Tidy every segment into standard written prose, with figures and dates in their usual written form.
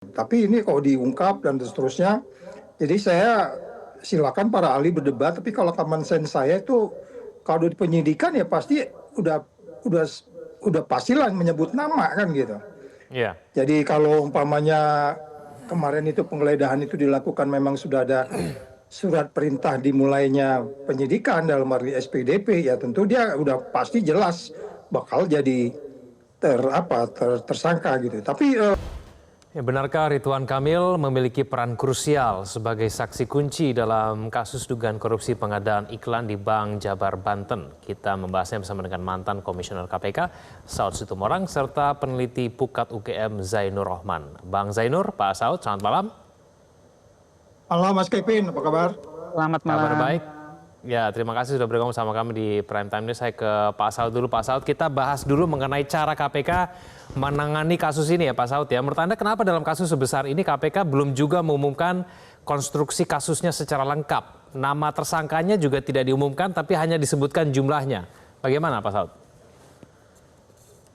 Tapi ini kalau diungkap dan seterusnya, jadi saya silakan para ahli berdebat. Tapi kalau common sense saya itu kalau di penyidikan ya pasti udah udah udah pastilah menyebut nama kan gitu. Iya. Jadi kalau umpamanya kemarin itu penggeledahan itu dilakukan memang sudah ada surat perintah dimulainya penyidikan dalam arti SPDP, ya tentu dia udah pasti jelas bakal jadi tersangka gitu. Tapi Ya, benarkah Ridwan Kamil memiliki peran krusial sebagai saksi kunci dalam kasus dugaan korupsi pengadaan iklan di Bank Jabar Banten? Kita membahasnya bersama dengan mantan Komisioner KPK, Saud Situmorang, serta peneliti Pukat UGM Zainur Rohman. Bang Zainur, Pak Saud, selamat malam. Halo Mas Kevin, apa kabar? Selamat malam. Kabar baik. Ya, terima kasih sudah bergabung sama kami di Prime Time News. Saya ke Pak Saud dulu. Pak Saud, kita bahas dulu mengenai cara KPK menangani kasus ini ya Pak Saud ya. Menurut Anda kenapa dalam kasus sebesar ini KPK belum juga mengumumkan konstruksi kasusnya secara lengkap? Nama tersangkanya juga tidak diumumkan tapi hanya disebutkan jumlahnya. Bagaimana Pak Saud?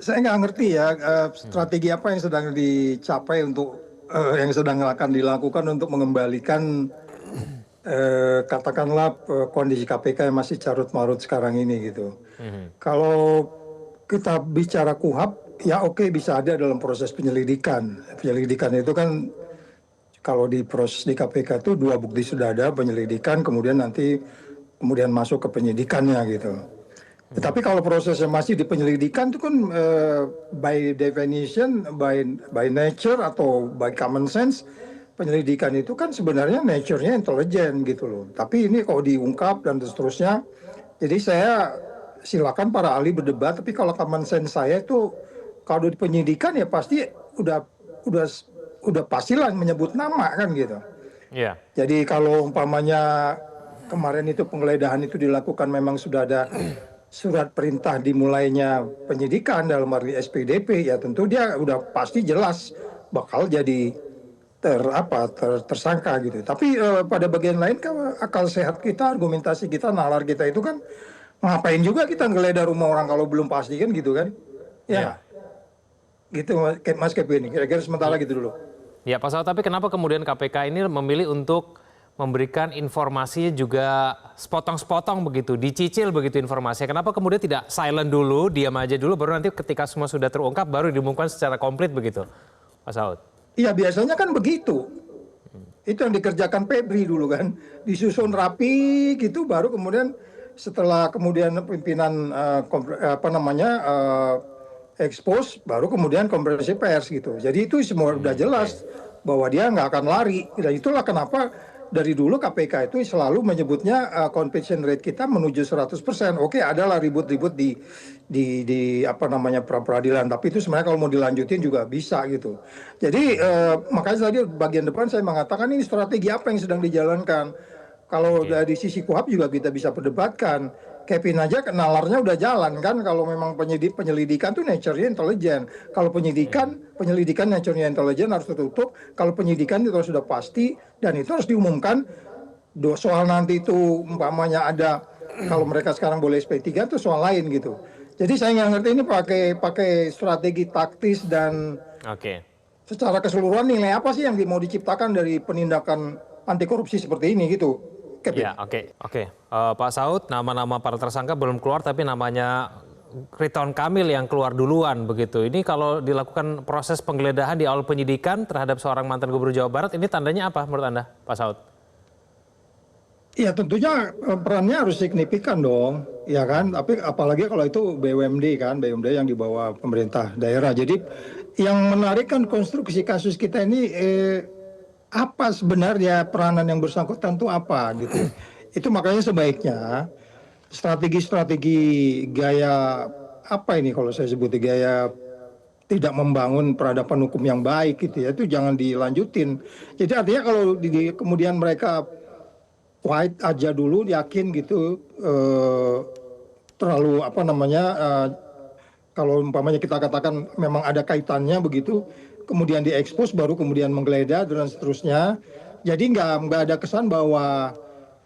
Saya nggak ngerti ya strategi apa yang sedang dicapai untuk yang sedang akan dilakukan untuk mengembalikan katakanlah kondisi KPK yang masih carut-marut sekarang ini gitu. Kalau kita bicara KUHAP, ya oke, bisa ada dalam proses penyelidikan. Penyelidikan itu kan kalau di proses di KPK itu dua bukti sudah ada, penyelidikan kemudian masuk ke penyidikannya gitu. Tetapi kalau prosesnya masih di penyelidikan itu kan by definition, by nature atau by common sense, penyelidikan itu kan sebenarnya nature-nya intelijen gitu loh. Tapi ini kalau diungkap dan seterusnya, jadi saya silakan para ahli berdebat. Tapi kalau common sense saya itu kalau di penyidikan ya pasti udah pastilah menyebut nama kan gitu. Iya. Jadi kalau umpamanya kemarin itu penggeledahan itu dilakukan memang sudah ada surat perintah dimulainya penyidikan dalam arti SPDP, ya tentu dia udah pasti jelas bakal jadi tersangka gitu. Tapi pada bagian lain kan akal sehat kita, argumentasi kita, nalar kita itu kan ngapain juga kita ngeledah rumah orang kalau belum pasti kan gitu kan? Ya, gitu Mas Kevin. Kira-kira sementara gitu dulu. Ya Pak Saud, tapi kenapa kemudian KPK ini memilih untuk memberikan informasi juga sepotong-sepotong begitu, dicicil begitu informasinya? Kenapa kemudian tidak silent dulu, diam aja dulu, baru nanti ketika semua sudah terungkap baru diumumkan secara komplit begitu, Pak Saud? Iya biasanya kan begitu. Itu yang dikerjakan Febri dulu kan, disusun rapi gitu, baru kemudian setelah kemudian pimpinan expose, baru kemudian konferensi pers gitu. Jadi itu semua udah jelas bahwa dia nggak akan lari. Dan itulah kenapa dari dulu KPK itu selalu menyebutnya conviction rate kita menuju 100%. Oke, adalah ribut-ribut di pra-peradilan, tapi itu sebenarnya kalau mau dilanjutin juga bisa gitu. Jadi makanya tadi bagian depan saya mengatakan ini strategi apa yang sedang dijalankan. Kalau dari sisi KUHAP juga kita bisa perdebatkan. Kevin aja nalarnya udah jalan kan, kalau memang penyelidikan tuh nature-nya intelijen. Kalau penyelidikan nature-nya intelijen harus tertutup. Kalau penyidikan itu sudah pasti dan itu harus diumumkan. Soal nanti itu umpamanya ada, kalau mereka sekarang boleh SP3 itu soal lain gitu. Jadi saya nggak ngerti ini pakai strategi taktis dan secara keseluruhan nilai apa sih yang mau diciptakan dari penindakan anti korupsi seperti ini gitu. Ya, oke. Pak Saud, nama-nama para tersangka belum keluar, tapi namanya Ridwan Kamil yang keluar duluan begitu. Ini kalau dilakukan proses penggeledahan di awal penyidikan terhadap seorang mantan Gubernur Jawa Barat, ini tandanya apa menurut Anda, Pak Saud? Iya tentunya perannya harus signifikan dong, ya kan. Tapi apalagi kalau itu BUMD kan, BUMD yang di bawah pemerintah daerah. Jadi yang menarik kan konstruksi kasus kita ini apa sebenarnya peranan yang bersangkutan itu apa gitu. Itu makanya sebaiknya strategi-strategi gaya apa ini kalau saya sebut gaya tidak membangun peradaban hukum yang baik gitu ya, itu jangan dilanjutin. Jadi artinya kalau kemudian mereka white aja dulu yakin gitu terlalu kalau umpamanya kita katakan memang ada kaitannya begitu, kemudian diekspos baru kemudian menggeledah dan seterusnya. Jadi nggak ada kesan bahwa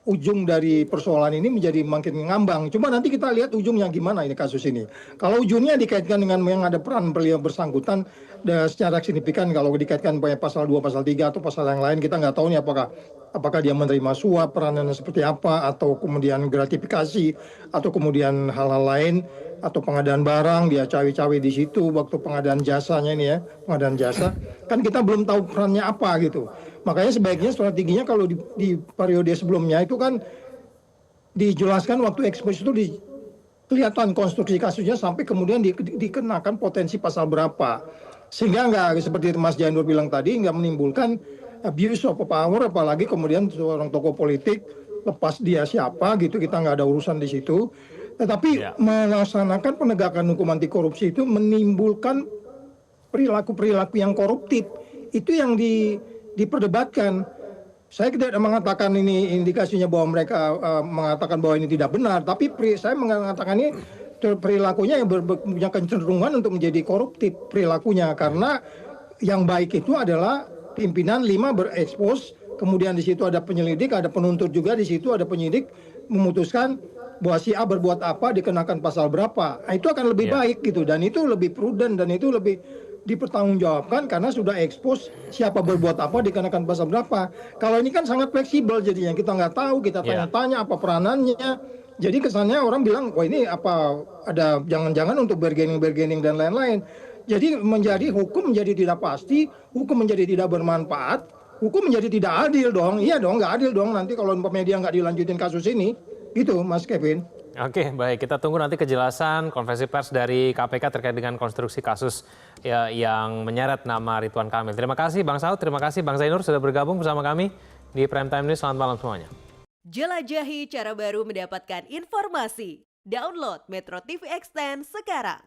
ujung dari persoalan ini menjadi makin ngambang. Cuma nanti kita lihat ujungnya gimana ini kasus ini. Kalau ujungnya dikaitkan dengan yang ada peran beliau bersangkutan secara signifikan, kalau dikaitkan pada pasal 2, pasal 3 atau pasal yang lain, kita nggak tahu nih apakah dia menerima suap, peranannya seperti apa, atau kemudian gratifikasi, atau kemudian hal-hal lain, atau pengadaan barang, dia cawe-cawe di situ waktu pengadaan jasanya ini ya, pengadaan jasa, kan kita belum tahu perannya apa gitu. Makanya sebaiknya strateginya kalau di periode sebelumnya itu kan dijelaskan waktu ekspos itu kelihatan konstruksi kasusnya sampai kemudian dikenakan potensi pasal berapa. Sehingga nggak seperti Mas Janur bilang tadi, nggak menimbulkan abuse of power, apalagi kemudian seorang tokoh politik lepas dia siapa gitu, kita nggak ada urusan di situ. Tetapi melaksanakan penegakan hukum anti korupsi itu menimbulkan perilaku-perilaku yang koruptif. Itu yang diperdebatkan. Saya tidak mengatakan ini indikasinya bahwa mereka mengatakan bahwa ini tidak benar, tapi saya mengatakan ini perilakunya yang punya kecenderungan untuk menjadi koruptif perilakunya, karena yang baik itu adalah pimpinan 5 berekspos, kemudian di situ ada penyelidik, ada penuntut juga di situ, ada penyidik memutuskan bahwa si A berbuat apa dikenakan pasal berapa. Nah, itu akan lebih baik gitu, dan itu lebih prudent, dan itu lebih dipertanggungjawabkan karena sudah ekspos siapa berbuat apa dikenakan pasal berapa. Kalau ini kan sangat fleksibel jadinya, kita nggak tahu, kita tanya-tanya apa peranannya. Jadi kesannya orang bilang, wah ini apa ada jangan-jangan untuk bargaining dan lain-lain. Jadi hukum menjadi tidak pasti, hukum menjadi tidak bermanfaat, hukum menjadi tidak adil dong. Iya dong, nggak adil dong nanti kalau media nggak dilanjutin kasus ini. Gitu Mas Kevin. Oke, baik. Kita tunggu nanti kejelasan konferensi pers dari KPK terkait dengan konstruksi kasus yang menyeret nama Ridwan Kamil. Terima kasih Bang Saud, terima kasih Bang Zainur sudah bergabung bersama kami di Prime Time News. Selamat malam semuanya. Jelajahi cara baru mendapatkan informasi. Download Metro TV Extend sekarang.